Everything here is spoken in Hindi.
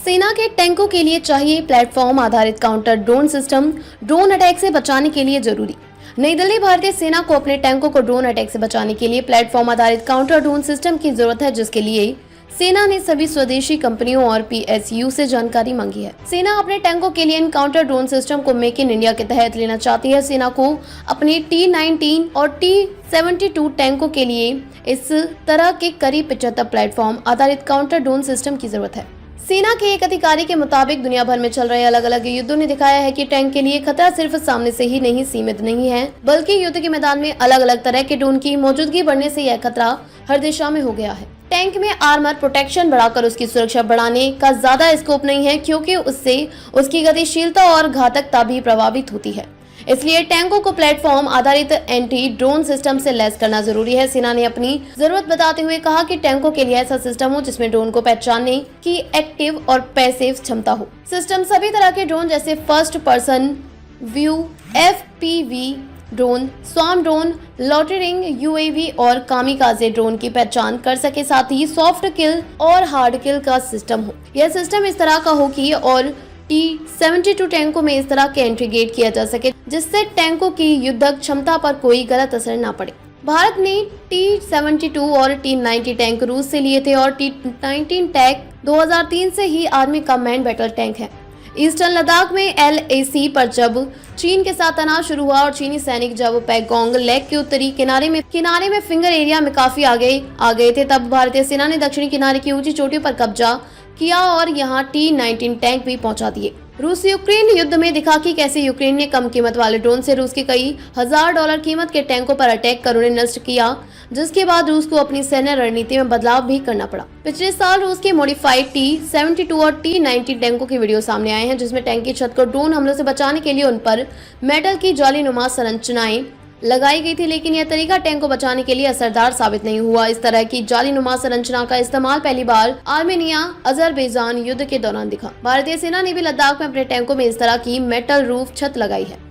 सेना के टैंकों के लिए चाहिए प्लेटफॉर्म आधारित counter drone system, drone attack से बचाने के लिए जरूरी। नई दिल्ली। भारतीय सेना को अपने टैंकों को ड्रोन अटैक से बचाने के लिए प्लेटफॉर्म आधारित काउंटर ड्रोन सिस्टम की जरूरत है, जिसके लिए सेना ने सभी स्वदेशी कंपनियों और PSU से जानकारी मांगी है। सेना अपने टैंकों के लिए इन काउंटर ड्रोन सिस्टम को मेक इन इंडिया के तहत लेना चाहती है। सेना को अपने T-19 और T-72 टैंकों के लिए इस तरह के करीब 75 प्लेटफॉर्म आधारित काउंटर ड्रोन सिस्टम की जरूरत है। सेना के एक अधिकारी के मुताबिक दुनिया भर में चल रहे अलग अलग युद्धों ने दिखाया है कि टैंक के लिए खतरा सिर्फ सामने से ही नहीं सीमित नहीं है, बल्कि युद्ध के मैदान में अलग अलग तरह के ड्रोन की मौजूदगी बढ़ने से यह खतरा हर दिशा में हो गया है। टैंक में आर्मर प्रोटेक्शन बढ़ाकर उसकी सुरक्षा बढ़ाने का ज्यादा स्कोप नहीं है, क्योंकि उससे उसकी गतिशीलता और घातकता भी प्रभावित होती है। इसलिए टैंकों को प्लेटफॉर्म आधारित एंटी ड्रोन सिस्टम से लैस करना जरूरी है। सेना ने अपनी जरूरत बताते हुए कहा कि टैंकों के लिए ऐसा सिस्टम हो जिसमें ड्रोन को पहचानने की एक्टिव और पैसिव क्षमता हो। सिस्टम सभी तरह के ड्रोन जैसे first person view, FPV drone, swarm drone, loitering UAV और कामिकाजे ड्रोन की पहचान कर सके, साथ ही सॉफ्ट किल और हार्ड किल का सिस्टम हो। यह सिस्टम इस तरह का हो कि और T-72 टैंकों में इस तरह के एंट्री गेट किया जा सके, जिससे टैंकों की युद्धक क्षमता पर कोई गलत असर न पड़े। भारत ने T-72 और T-90 टैंक रूस से लिए थे और T-19 टैंक 2003 से ही आर्मी का मैन बैटल टैंक है। ईस्टर्न लद्दाख में LAC पर जब चीन के साथ तनाव शुरू हुआ और चीनी सैनिक जब पैगोंग लेक के उत्तरी किनारे में फिंगर एरिया में काफी आगे आ गए थे, तब भारतीय सेना ने दक्षिणी किनारे की ऊंची चोटियों पर कब्जा किया और यहां T-19 टैंक भी पहुंचा दिए। रूस यूक्रेन युद्ध में दिखा कि कैसे यूक्रेन ने कम कीमत वाले ड्रोन से रूस के कई $1000 कीमत के टैंकों पर अटैक कर उन्हें नष्ट किया, जिसके बाद रूस को अपनी सैन्य रणनीति में बदलाव भी करना पड़ा। पिछले साल रूस के मॉडिफाइड T-72 और T-90 टैंकों के वीडियो सामने आए हैं, जिसमें टैंक की छत को ड्रोन हमलों से बचाने के लिए उन पर मेटल की जालीनुमा संरचनाएं लगाई गई थी, लेकिन यह तरीका टैंक को बचाने के लिए असरदार साबित नहीं हुआ। इस तरह की जालीनुमा संरचना का इस्तेमाल पहली बार आर्मेनिया अजरबैजान युद्ध के दौरान दिखा। भारतीय सेना ने भी लद्दाख में अपने टैंकों में इस तरह की मेटल रूफ छत लगाई है।